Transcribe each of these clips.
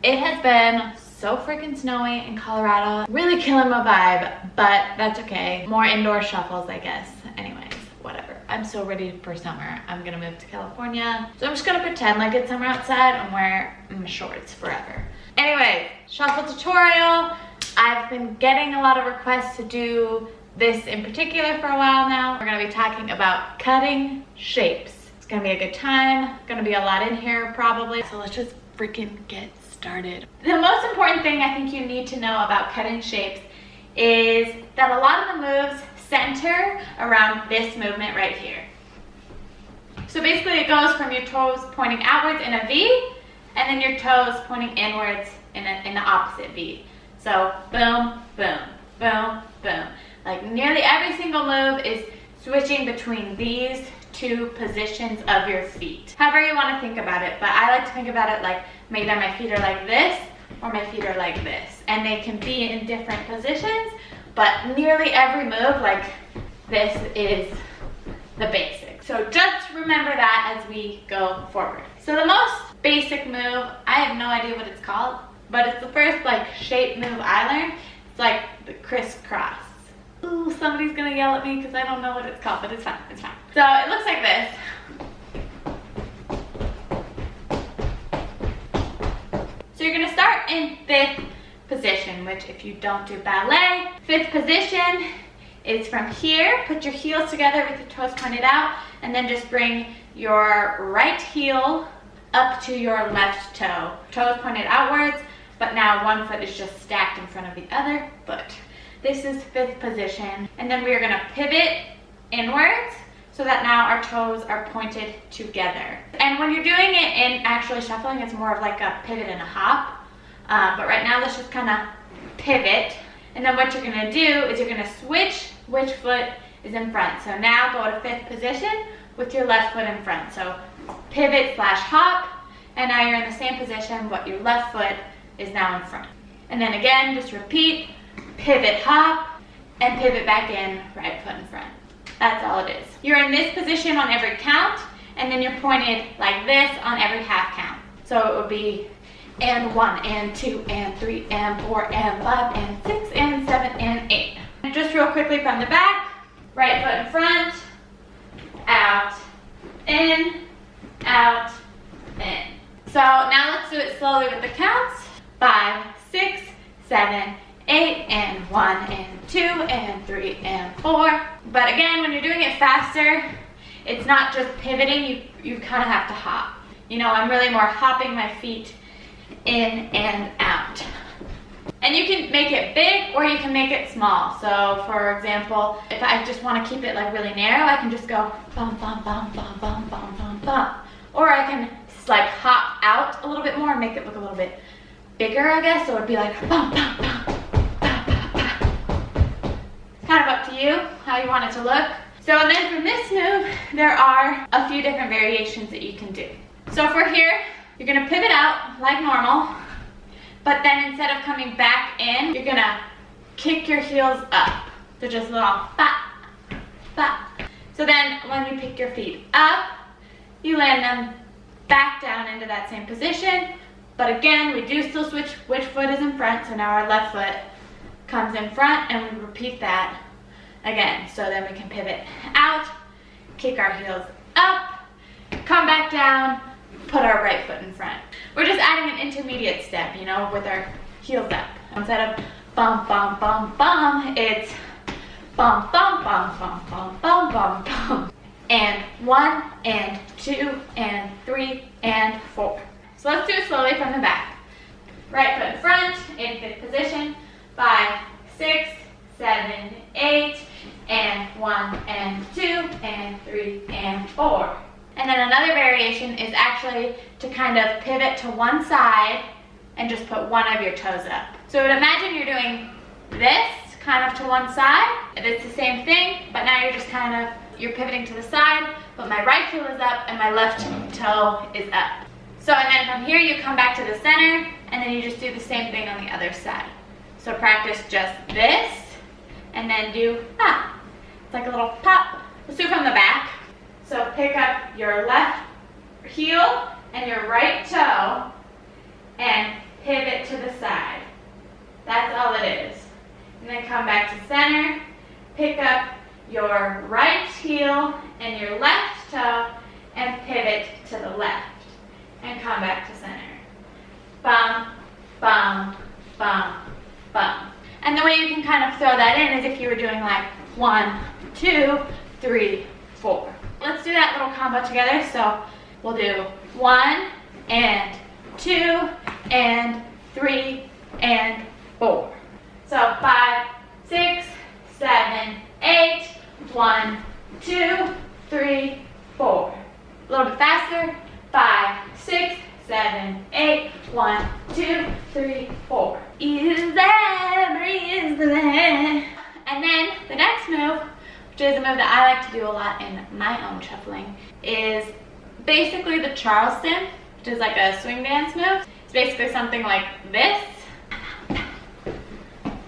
It has been so freaking snowy in Colorado. Really killing my vibe, but that's okay. More indoor shuffles, I guess. Anyways, whatever. I'm so ready for summer. I'm gonna move to California. So I'm just gonna pretend like it's summer outside and wear shorts forever. Anyway, shuffle tutorial. I've been getting a lot of requests to do this in particular for a while now. We're gonna be talking about cutting shapes. It's gonna be a good time. Gonna be a lot in here probably. So let's just freaking get started. The most important thing I think you need to know about cutting shapes is that a lot of the moves center around this movement right here. So basically it goes from your toes pointing outwards in a V, and then your toes pointing inwards in the opposite V. So boom, boom, boom, boom. Like nearly every single move is switching between these two positions of your feet. However you want to think about it, but I like to think about it like maybe my feet are like this or my feet are like this. And they can be in different positions, but nearly every move like this is the basic. So just remember that as we go forward. So the most basic move, I have no idea what it's called, but it's the first like shape move I learned. It's like the crisscross. Ooh, somebody's gonna yell at me because I don't know what it's called, but it's fine, it's fine. So it looks like this. So you're gonna start in 5th position, which if you don't do ballet, 5th position is from here. Put your heels together with your toes pointed out, and then just bring your right heel up to your left toe. Toes pointed outwards, but now one foot is just stacked in front of the other foot. This is 5th position. And then we are gonna pivot inwards so that now our toes are pointed together. And when you're doing it in actually shuffling, it's more of like a pivot and a hop. But right now, let's just kind of pivot. And then what you're gonna do is you're gonna switch which foot is in front. So now go to 5th position with your left foot in front. So pivot slash hop, and now you're in the same position, but your left foot is now in front. And then again, just repeat, pivot, hop, and pivot back in, right foot in front. That's all it is. You're in this position on every count, and then you're pointed like this on every half count. So it would be and 1, and 2, and 3, and 4, and 5, and 6, and 7, and 8. And just real quickly from the back, right foot in front, out, in, out, in. So now let's do it slowly with the counts. 5, 6, 7, 8, and 1, and 2, and 3, and 4. But again, when you're doing it faster, it's not just pivoting, you kind of have to hop. You know, I'm really more hopping my feet in and out. And you can make it big or you can make it small. So for example, if I just want to keep it like really narrow, I can just go bum, bum, bum, bum, bum, bum, bum, bum. Or I can like hop out a little bit more and make it look a little bit bigger, I guess. So it would be like bum, bum, bum. Kind of up to you how you want it to look. So and then from this move, there are a few different variations that you can do. So for here, you're gonna pivot out like normal, but then instead of coming back in, you're gonna kick your heels up. So just a little bop, bop. So then when you pick your feet up, you land them back down into that same position. But again, we do still switch which foot is in front. So now our left foot comes in front, and we repeat that again. So then we can pivot out, kick our heels up, come back down, put our right foot in front. We're just adding an intermediate step, you know, with our heels up. Instead of bum, bum, bum, bum, it's bum, bum, bum, bum, bum, bum, bum, bum. And 1, and 2, and 3, and 4. So let's do it slowly from the back. Right foot in front, in 5th position. 5, 6, 7, 8, and 1, and 2, and 3, and 4. And then another variation is actually to kind of pivot to one side and just put one of your toes up. So imagine you're doing this kind of to one side. It's the same thing, but now you're just kind of, you're pivoting to the side, but my right heel is up and my left toe is up. So and then from here you come back to the center, and then you just do the same thing on the other side. So practice just this, and then do pop. It's like a little pop. Let's do it from the back. So pick up your left heel and your right toe and pivot come back to center. Pick up your right heel and your left toe and pivot to the left. And come back to center. Bum, bum, bum, bum. And the way you can kind of throw that in is if you were doing like 1, 2, 3, 4. Let's do that little combo together. So we'll do 1 and 2 and 3 and 4. So 5, 6, 7, 8. 1, 2, 3, 4. A little bit faster. 5, 6, 7, 8. 1, 2, 3, 4. Easy, breezy. And then the next move, which is a move that I like to do a lot in my own shuffling, is basically the Charleston, which is like a swing dance move. It's basically something like this.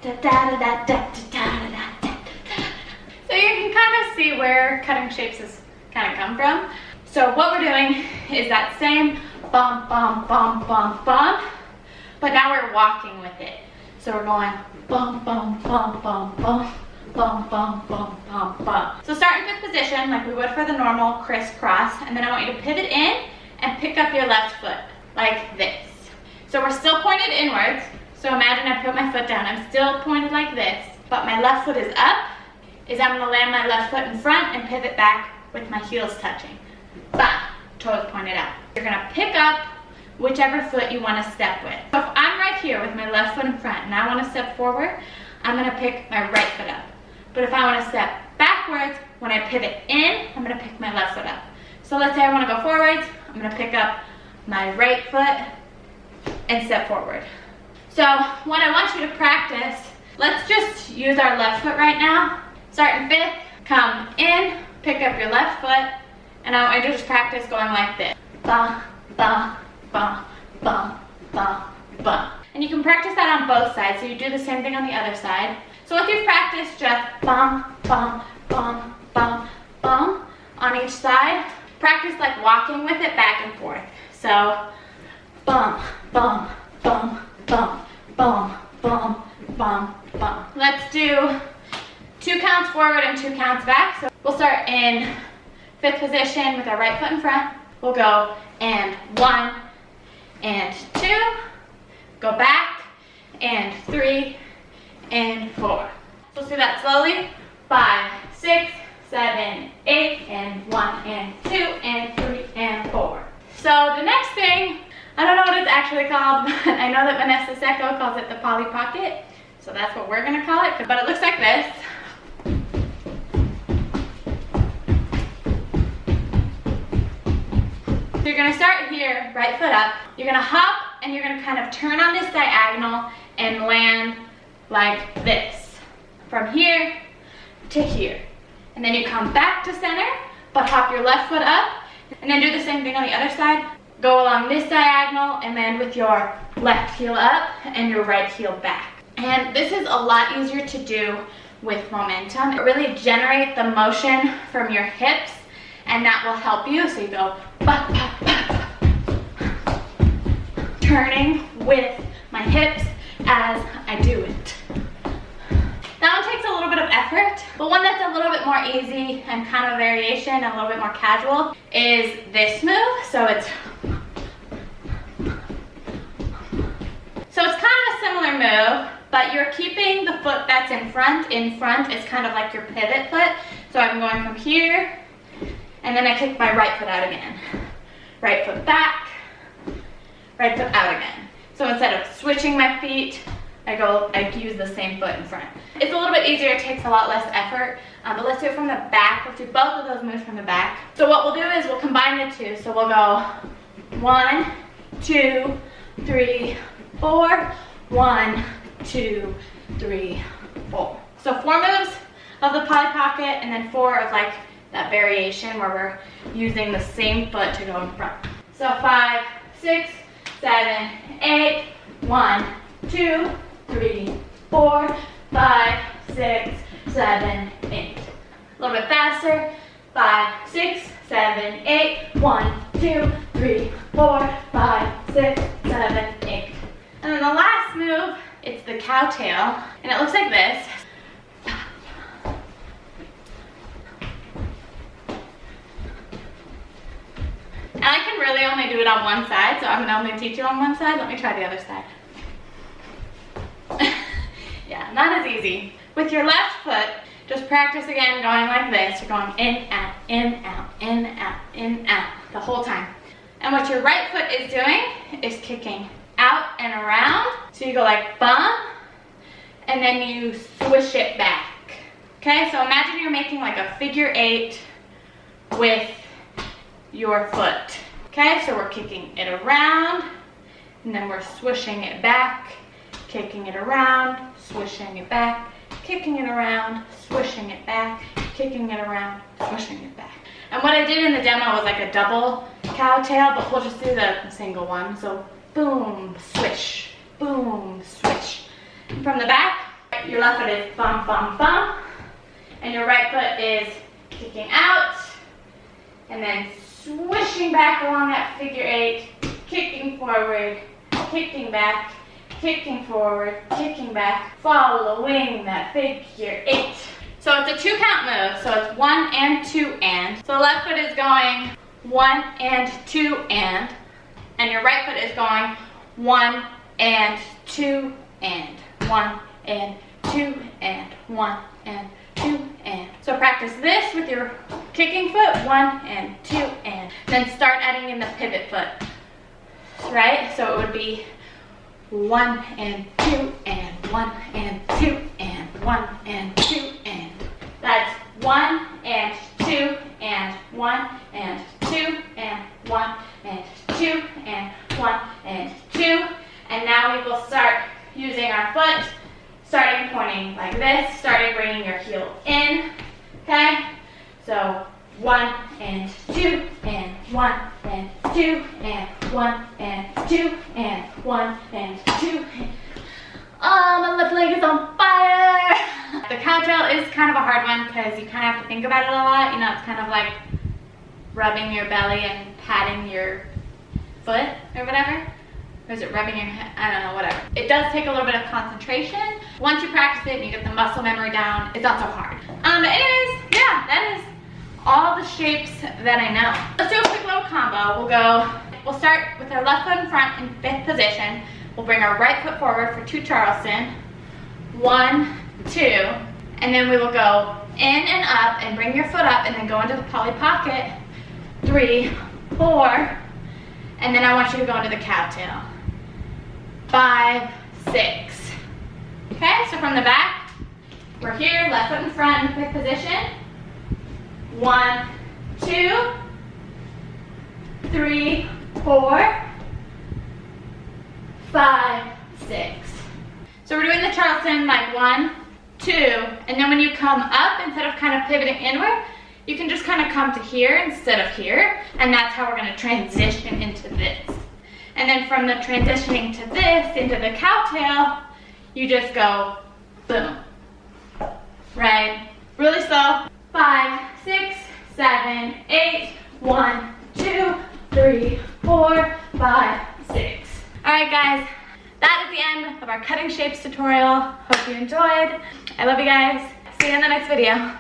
So you can kind of see where cutting shapes has kind of come from. So what we're doing is that same bump, bump, bump, bump, bump, but now we're walking with it. So we're going bump, bump, bump, bump, bump, bump, bump, bump, bump, bump. So start in fifth position like we would for the normal crisscross, and then I want you to pivot in and pick up your left foot like this. So we're still pointed inwards. So imagine I put my foot down. I'm still pointed like this, but my left foot is up. I'm gonna land my left foot in front and pivot back with my heels touching. Bah, toes pointed out. You're gonna pick up whichever foot you wanna step with. So if I'm right here with my left foot in front and I wanna step forward, I'm gonna pick my right foot up. But if I wanna step backwards, when I pivot in, I'm gonna pick my left foot up. So let's say I wanna go forwards, I'm gonna pick up my right foot and step forward. So what I want you to practice, let's just use our left foot right now. Start in fifth, come in, pick up your left foot, and I want you to just practice going like this. Ba, ba, ba, ba, ba, ba. And you can practice that on both sides, so you do the same thing on the other side. So once you've practiced just bum, bum, bum, bum, bum on each side, practice like walking with it back and forth. So bum, bum, bum, bum, bum, bum, bum, bum. Let's do 2 counts forward and 2 counts back. So we'll start in fifth position with our right foot in front. We'll go and 1 and 2, go back and 3 and 4. So let's do that slowly. 5, 6, 7, 8, and 1 and 2 and 3 and 4. So the next thing, I don't know what it's actually called, but I know that Vanessa Secco calls it the Polly Pocket. So that's what we're gonna call it, but it looks like this. So you're gonna start here, right foot up. You're gonna hop and you're gonna kind of turn on this diagonal and land like this. From here to here. And then you come back to center, but hop your left foot up, and then do the same thing on the other side. Go along this diagonal, and then with your left heel up and your right heel back. And this is a lot easier to do with momentum. It really generates the motion from your hips, and that will help you. So you go, bah, bah, bah, bah. Turning with my hips as I do it. That one takes a little bit of effort, but one that's a little bit more easy and kind of variation, a little bit more casual, is this move. So it's kind of a similar move, but you're keeping the foot that's in front. It's kind of like your pivot foot. So I'm going from here, and then I kick my right foot out again. Right foot back, right foot out again. So instead of switching my feet, I use the same foot in front. It's a little bit easier, it takes a lot less effort, but let's do it from the back. Let's do both of those moves from the back. So what we'll do is we'll combine the two. So we'll go 1, 2, 3, 4, 1, 2, 3, 4. So 4 moves of the Polly Pocket, and then 4 of like that variation where we're using the same foot to go in front. So 5, 6, 7, 8, 1, 2, 3, 4, 5, 6, 7, 8. A little bit faster. 5, 6, 7, 8. 1, 2, 3, 4, 5, 6, 7, 8. And then the last move, it's the cowtail, and it looks like this. really only do it on one side, so I'm gonna only teach you on one side. Let me try the other side. Yeah, not as easy. With your left foot, just practice again going like this. You're going in, out, in, out, in, out, in, out the whole time. And what your right foot is doing is kicking out and around. So you go like bum, and then you swish it back. Okay, so imagine you're making like a figure 8 with your foot. Okay, so we're kicking it around, and then we're swishing it back, kicking it around, swishing it back, kicking it around, swishing it back, kicking it around, swishing it back. And what I did in the demo was like a double cow tail, but we'll just do the single one. So boom, swish, boom, swish. And from the back, your left foot is bum, bum, bum, and your right foot is kicking out, and then swishing back along that figure 8, kicking forward, kicking back, kicking forward, kicking back, following that figure 8. So it's a 2 count move, so it's 1 and 2 and. So the left foot is going 1 and 2 and your right foot is going 1 and 2 and, 1 and 2 and, 1 and 2 and. So practice this with your kicking foot, 1 and 2 and. Then start adding in the pivot foot, right? So it would be 1 and 2 and, 1 and 2 and, 1 and 2 and. That's 1 and 2 and, 1 and 2 and, 1 and 2 and, 1 and 2. And now we will start using our foot, starting pointing like this, starting bringing your heel in, okay? So 1 and 2 and, 1 and 2 and, 1 and 2 and, 1 and 2. Oh, my left leg is on fire! The cow tail is kind of a hard one because you kind of have to think about it a lot. You know, it's kind of like rubbing your belly and patting your foot or whatever. Or is it rubbing your head? I don't know, whatever. It does take a little bit of concentration. Once you practice it and you get the muscle memory down, it's not so hard. But anyways, yeah, that is all the shapes that I know. Let's do a quick little combo. We'll start with our left foot in front in 5th position. We'll bring our right foot forward for 2 Charleston. 1, 2, and then we will go in and up and bring your foot up and then go into the poly pocket. 3, 4, and then I want you to go into the cow tail. 5, 6. Okay, so from the back, we're here, left foot in front in 5th position. 1, 2, 3, 4, 5, 6. So we're doing the Charleston like 1, 2, and then when you come up, instead of kind of pivoting inward, you can just kind of come to here instead of here, and that's how we're going to transition into this. And then from the transitioning to this, into the cow tail, you just go boom, right? Really slow. 5, 6, 7, 8, 1, 2, 3, 4, 5, 6. All right, guys. That is the end of our cutting shapes tutorial. Hope you enjoyed. I love you guys. See you in the next video.